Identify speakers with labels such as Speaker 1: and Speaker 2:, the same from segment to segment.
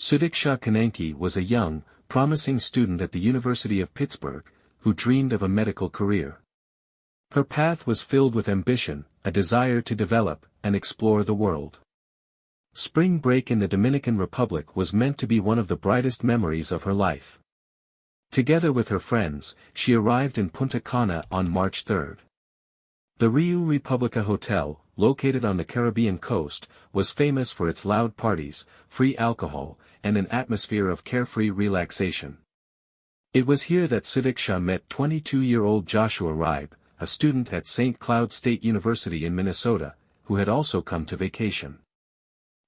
Speaker 1: Sudiksha Konanki was a young, promising student at the University of Pittsburgh, who dreamed of a medical career. Her path was filled with ambition, a desire to develop and explore the world. Spring break in the Dominican Republic was meant to be one of the brightest memories of her life. Together with her friends, she arrived in Punta Cana on March 3. The Rio Republica Hotel, located on the Caribbean coast, was famous for its loud parties, free alcohol, and an atmosphere of carefree relaxation. It was here that Sudiksha met 22-year-old Joshua Riibe, a student at St. Cloud State University in Minnesota, who had also come to vacation.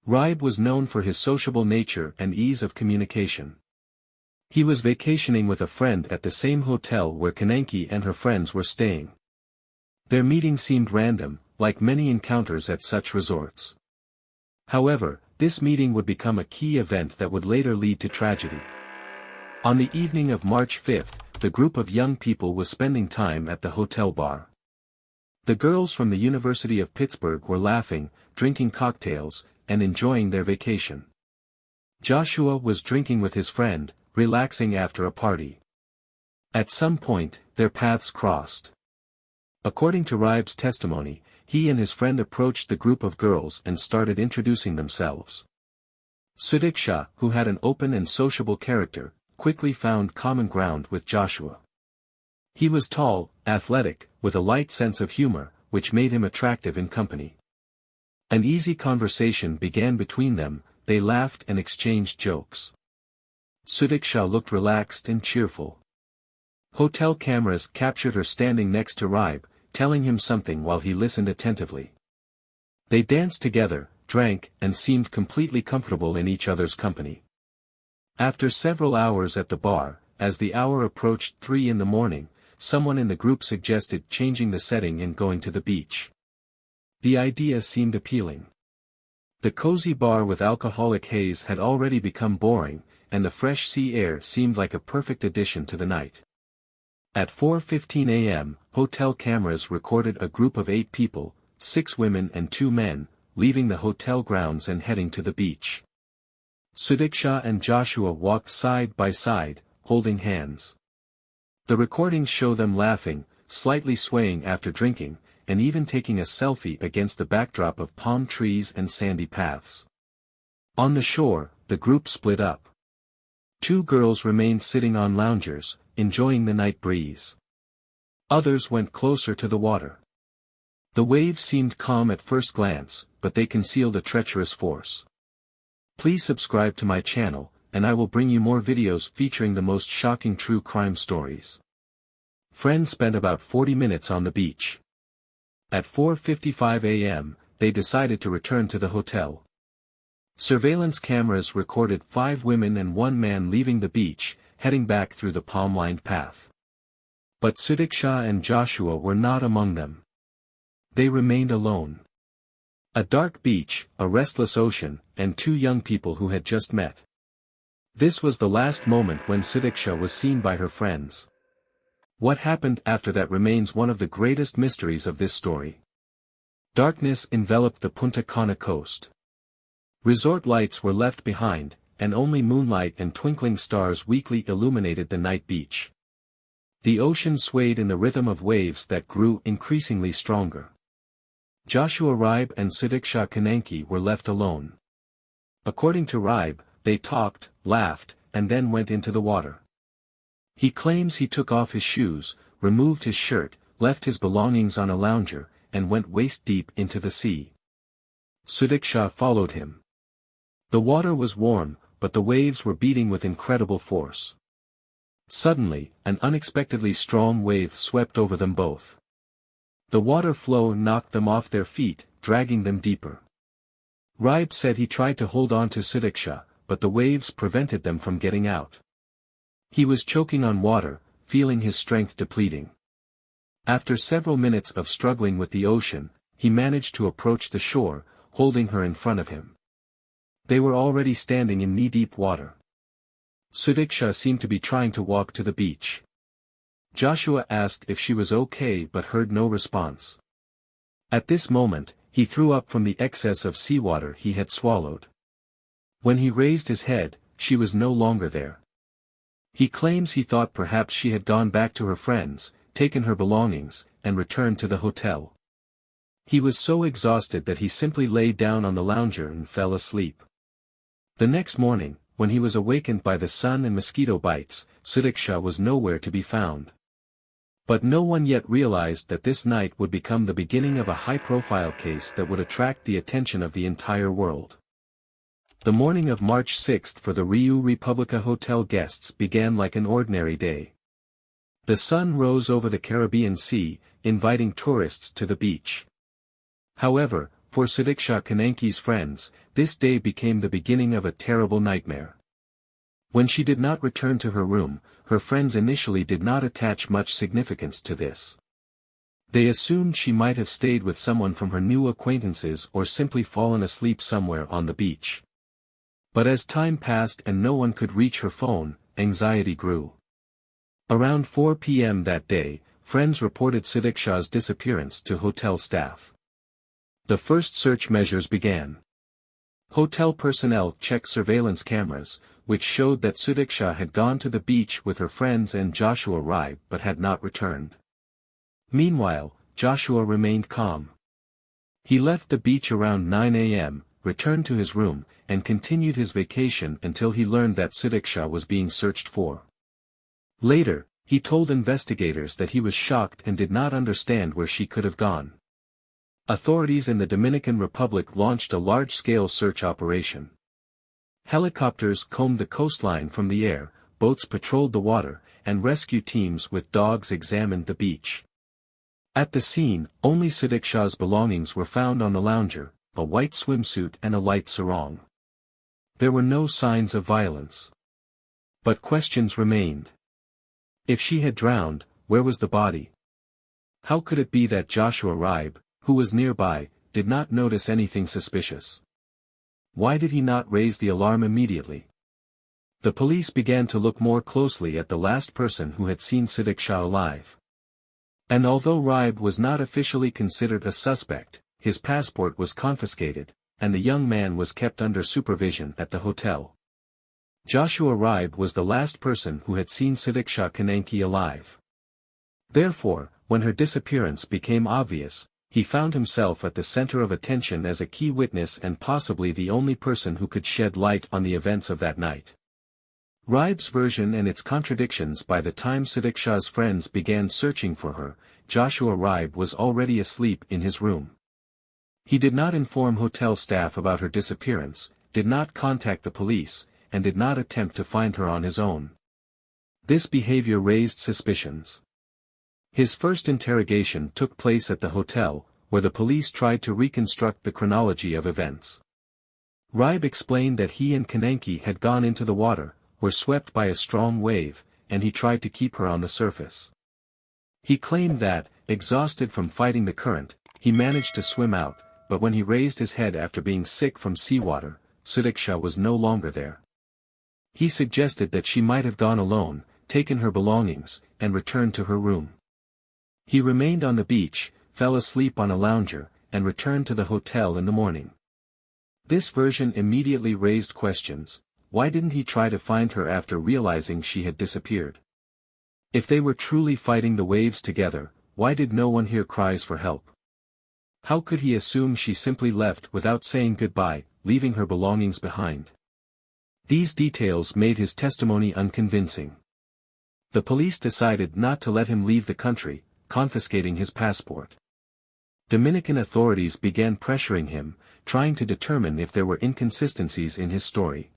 Speaker 1: Ribe was known for his sociable nature and ease of communication. He was vacationing with a friend at the same hotel where Konanki and her friends were staying. Their meeting seemed random, like many encounters at such resorts. However, this meeting would become a key event that would later lead to tragedy. On the evening of March 5, the group of young people was spending time at the hotel bar. The girls from the University of Pittsburgh were laughing, drinking cocktails, and enjoying their vacation. Joshua was drinking with his friend, relaxing after a party. At some point, their paths crossed. According to Ribe's testimony, he and his friend approached the group of girls and started introducing themselves. Sudiksha, who had an open and sociable character, quickly found common ground with Joshua. He was tall, athletic, with a light sense of humor, which made him attractive in company. An easy conversation began between them, they laughed and exchanged jokes. Sudiksha looked relaxed and cheerful. Hotel cameras captured her standing next to Ribe, telling him something while he listened attentively. They danced together, drank, and seemed completely comfortable in each other's company. After several hours at the bar, as the hour approached 3 in the morning, someone in the group suggested changing the setting and going to the beach. The idea seemed appealing. The cozy bar with alcoholic haze had already become boring, and the fresh sea air seemed like a perfect addition to the night. At 4:15 a.m., hotel cameras recorded a group of 8 people, 6 women and 2 men, leaving the hotel grounds and heading to the beach. Sudiksha and Joshua walked side by side, holding hands. The recordings show them laughing, slightly swaying after drinking, and even taking a selfie against the backdrop of palm trees and sandy paths. On the shore, the group split up. 2 girls remained sitting on loungers, enjoying the night breeze. Others went closer to the water. The waves seemed calm at first glance, but they concealed a treacherous force. Please subscribe to my channel, and I will bring you more videos featuring the most shocking true crime stories. Friends spent about 40 minutes on the beach. At 4:55 a.m., they decided to return to the hotel. Surveillance cameras recorded 5 women and 1 man leaving the beach, heading back through the palm-lined path. But Sudiksha and Joshua were not among them. They remained alone. A dark beach, a restless ocean, and 2 young people who had just met. This was the last moment when Sudiksha was seen by her friends. What happened after that remains one of the greatest mysteries of this story. Darkness enveloped the Punta Cana coast. Resort lights were left behind, and only moonlight and twinkling stars weakly illuminated the night beach. The ocean swayed in the rhythm of waves that grew increasingly stronger. Joshua Ribe and Sudiksha Konanki were left alone. According to Ribe, they talked, laughed, and then went into the water. He claims he took off his shoes, removed his shirt, left his belongings on a lounger, and went waist-deep into the sea. Sudiksha followed him. The water was warm, but the waves were beating with incredible force. Suddenly, an unexpectedly strong wave swept over them both. The water flow knocked them off their feet, dragging them deeper. Ribe said he tried to hold on to Sudiksha, but the waves prevented them from getting out. He was choking on water, feeling his strength depleting. After several minutes of struggling with the ocean, he managed to approach the shore, holding her in front of him. They were already standing in knee-deep water. Sudiksha seemed to be trying to walk to the beach. Joshua asked if she was okay but heard no response. At this moment, he threw up from the excess of seawater he had swallowed. When he raised his head, she was no longer there. He claims he thought perhaps she had gone back to her friends, taken her belongings, and returned to the hotel. He was so exhausted that he simply lay down on the lounger and fell asleep. The next morning, when he was awakened by the sun and mosquito bites, Sudiksha was nowhere to be found. But no one yet realized that this night would become the beginning of a high-profile case that would attract the attention of the entire world. The morning of March 6 for the Rio Republica Hotel guests began like an ordinary day. The sun rose over the Caribbean Sea, inviting tourists to the beach. However, for Sudiksha Konanki's friends, this day became the beginning of a terrible nightmare. When she did not return to her room, her friends initially did not attach much significance to this. They assumed she might have stayed with someone from her new acquaintances or simply fallen asleep somewhere on the beach. But as time passed and no one could reach her phone, anxiety grew. Around 4 p.m. that day, friends reported Sudiksha's disappearance to hotel staff. The first search measures began. Hotel personnel checked surveillance cameras, which showed that Sudiksha had gone to the beach with her friends and Joshua Riibe but had not returned. Meanwhile, Joshua remained calm. He left the beach around 9 a.m., returned to his room, and continued his vacation until he learned that Sudiksha was being searched for. Later, he told investigators that he was shocked and did not understand where she could have gone. Authorities in the Dominican Republic launched a large-scale search operation. Helicopters combed the coastline from the air, boats patrolled the water, and rescue teams with dogs examined the beach. At the scene, only Sudiksha's belongings were found on the lounger, a white swimsuit and a light sarong. There were no signs of violence. But questions remained. If she had drowned, where was the body? How could it be that Joshua Riibe, who was nearby, did not notice anything suspicious? Why did he not raise the alarm immediately? The police began to look more closely at the last person who had seen Sudiksha alive. And although Ribe was not officially considered a suspect, his passport was confiscated, and the young man was kept under supervision at the hotel. Joshua Riibe was the last person who had seen Sudiksha Konanki alive. Therefore, when her disappearance became obvious, he found himself at the center of attention as a key witness and possibly the only person who could shed light on the events of that night. Ribe's version and its contradictions. By the time Sudiksha's friends began searching for her, Joshua Riibe was already asleep in his room. He did not inform hotel staff about her disappearance, did not contact the police, and did not attempt to find her on his own. This behavior raised suspicions. His first interrogation took place at the hotel, where the police tried to reconstruct the chronology of events. Ribe explained that he and Konanki had gone into the water, were swept by a strong wave, and he tried to keep her on the surface. He claimed that, exhausted from fighting the current, he managed to swim out, but when he raised his head after being sick from seawater, Sudiksha was no longer there. He suggested that she might have gone alone, taken her belongings, and returned to her room. He remained on the beach, fell asleep on a lounger, and returned to the hotel in the morning. This version immediately raised questions. Why didn't he try to find her after realizing she had disappeared? If they were truly fighting the waves together, why did no one hear cries for help? How could he assume she simply left without saying goodbye, leaving her belongings behind? These details made his testimony unconvincing. The police decided not to let him leave the country, confiscating his passport. Dominican authorities began pressuring him, trying to determine if there were inconsistencies in his story.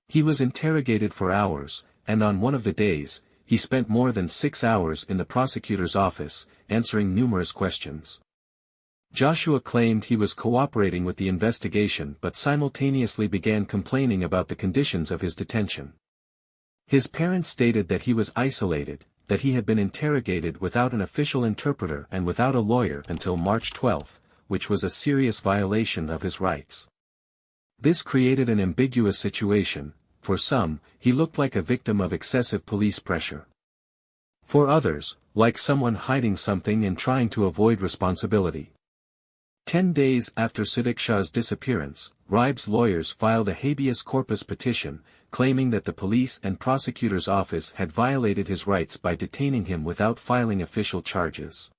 Speaker 1: He was interrogated for hours, and on one of the days, he spent more than 6 hours in the prosecutor's office, answering numerous questions. Joshua claimed he was cooperating with the investigation but simultaneously began complaining about the conditions of his detention. His parents stated that he was isolated, that he had been interrogated without an official interpreter and without a lawyer until March 12, which was a serious violation of his rights. This created an ambiguous situation. For some, he looked like a victim of excessive police pressure. For others, like someone hiding something and trying to avoid responsibility. 10 days after Sudiksha's disappearance, Ribe's lawyers filed a habeas corpus petition, claiming that the police and prosecutor's office had violated his rights by detaining him without filing official charges.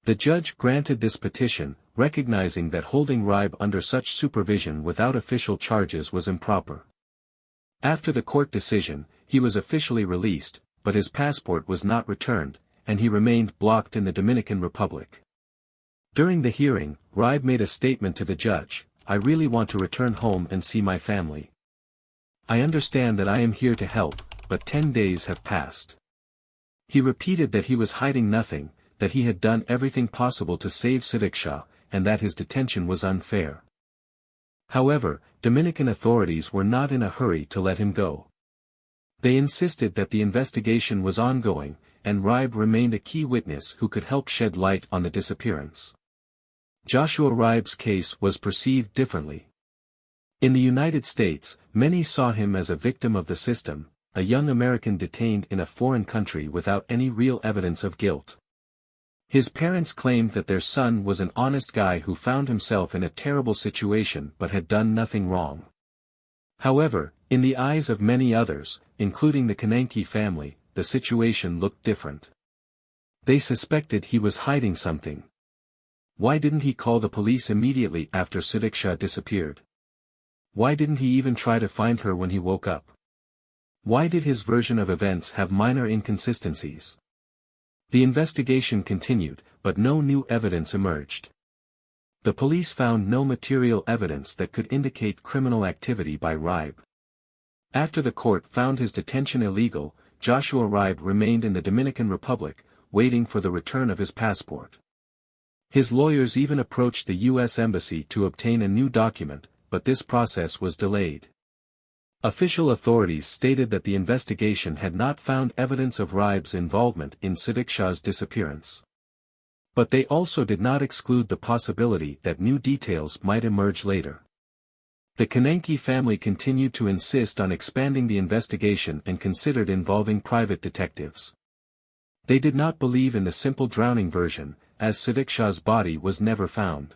Speaker 1: The judge granted this petition, recognizing that holding Ribe under such supervision without official charges was improper. After the court decision, he was officially released, but his passport was not returned, and he remained blocked in the Dominican Republic. During the hearing, Ribe made a statement to the judge: "I really want to return home and see my family. I understand that I am here to help, but 10 days have passed." He repeated that he was hiding nothing, that he had done everything possible to save Sudiksha, and that his detention was unfair. However, Dominican authorities were not in a hurry to let him go. They insisted that the investigation was ongoing, and Ribe remained a key witness who could help shed light on the disappearance. Joshua Riibe's case was perceived differently. In the United States, many saw him as a victim of the system, a young American detained in a foreign country without any real evidence of guilt. His parents claimed that their son was an honest guy who found himself in a terrible situation but had done nothing wrong. However, in the eyes of many others, including the Konanki family, the situation looked different. They suspected he was hiding something. Why didn't he call the police immediately after Sudiksha disappeared? Why didn't he even try to find her when he woke up? Why did his version of events have minor inconsistencies? The investigation continued, but no new evidence emerged. The police found no material evidence that could indicate criminal activity by Ribe. After the court found his detention illegal, Joshua Ribe remained in the Dominican Republic, waiting for the return of his passport. His lawyers even approached the U.S. Embassy to obtain a new document, but this process was delayed. Official authorities stated that the investigation had not found evidence of Ribe's involvement in Sudiksha's disappearance. But they also did not exclude the possibility that new details might emerge later. The Konanki family continued to insist on expanding the investigation and considered involving private detectives. They did not believe in the simple drowning version, as Sudiksha's body was never found.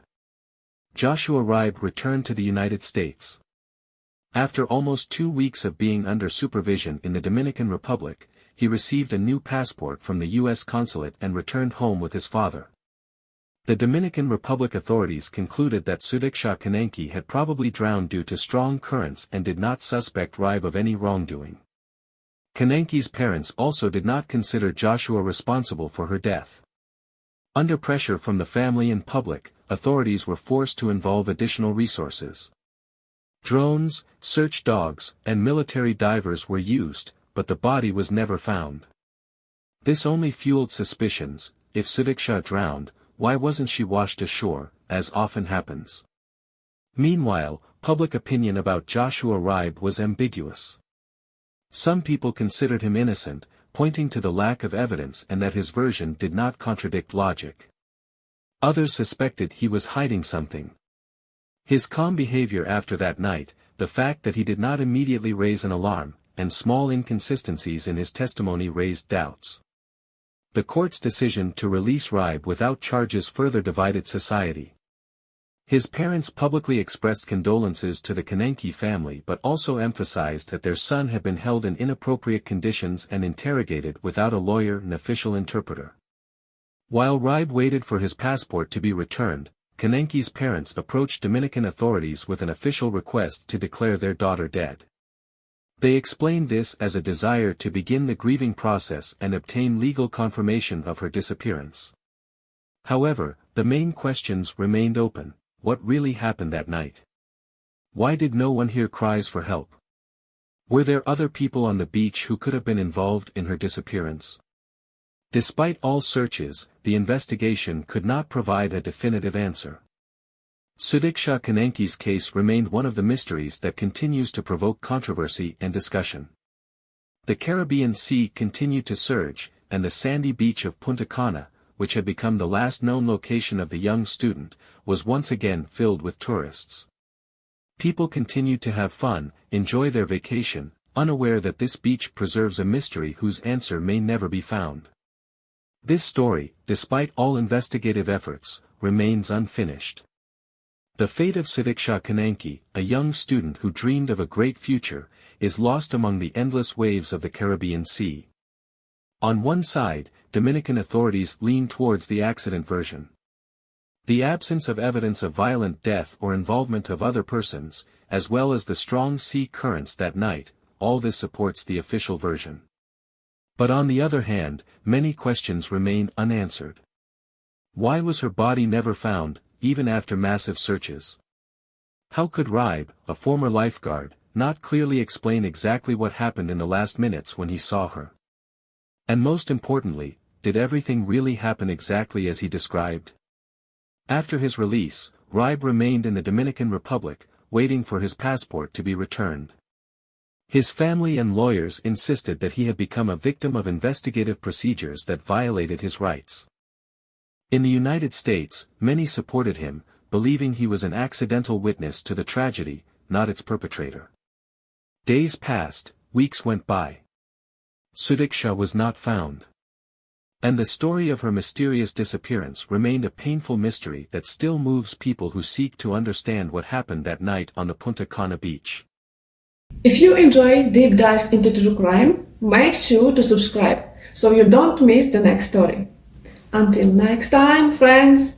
Speaker 1: Joshua Ribe returned to the United States. After almost 2 weeks of being under supervision in the Dominican Republic, he received a new passport from the U.S. consulate and returned home with his father. The Dominican Republic authorities concluded that Sudiksha Konanki had probably drowned due to strong currents and did not suspect Ribe of any wrongdoing. Konanki's parents also did not consider Joshua responsible for her death. Under pressure from the family and public, authorities were forced to involve additional resources. Drones, search dogs, and military divers were used, but the body was never found. This only fueled suspicions: if Sudiksha drowned, why wasn't she washed ashore, as often happens? Meanwhile, public opinion about Joshua Ribe was ambiguous. Some people considered him innocent, pointing to the lack of evidence and that his version did not contradict logic. Others suspected he was hiding something. His calm behavior after that night, the fact that he did not immediately raise an alarm, and small inconsistencies in his testimony raised doubts. The court's decision to release Ribe without charges further divided society. His parents publicly expressed condolences to the Konanki family but also emphasized that their son had been held in inappropriate conditions and interrogated without a lawyer and official interpreter. While Ribe waited for his passport to be returned, Konanki's parents approached Dominican authorities with an official request to declare their daughter dead. They explained this as a desire to begin the grieving process and obtain legal confirmation of her disappearance. However, the main questions remained open. What really happened that night? Why did no one hear cries for help? Were there other people on the beach who could have been involved in her disappearance? Despite all searches, the investigation could not provide a definitive answer. Sudiksha Konanki's case remained one of the mysteries that continues to provoke controversy and discussion. The Caribbean Sea continued to surge, and the sandy beach of Punta Cana, which had become the last known location of the young student, was once again filled with tourists. People continued to have fun, enjoy their vacation, unaware that this beach preserves a mystery whose answer may never be found. This story, despite all investigative efforts, remains unfinished. The fate of Sudiksha Konanki, a young student who dreamed of a great future, is lost among the endless waves of the Caribbean Sea. On one side, Dominican authorities lean towards the accident version. The absence of evidence of violent death or involvement of other persons, as well as the strong sea currents that night, all this supports the official version. But on the other hand, many questions remain unanswered. Why was her body never found, even after massive searches? How could Ribe, a former lifeguard, not clearly explain exactly what happened in the last minutes when he saw her? And most importantly, did everything really happen exactly as he described? After his release, Ribe remained in the Dominican Republic, waiting for his passport to be returned. His family and lawyers insisted that he had become a victim of investigative procedures that violated his rights. In the United States, many supported him, believing he was an accidental witness to the tragedy, not its perpetrator. Days passed, weeks went by. Sudiksha was not found. And the story of her mysterious disappearance remained a painful mystery that still moves people who seek to understand what happened that night on the Punta Cana beach.
Speaker 2: If you enjoy deep dives into true crime, make sure to subscribe so you don't miss the next story. Until next time, friends!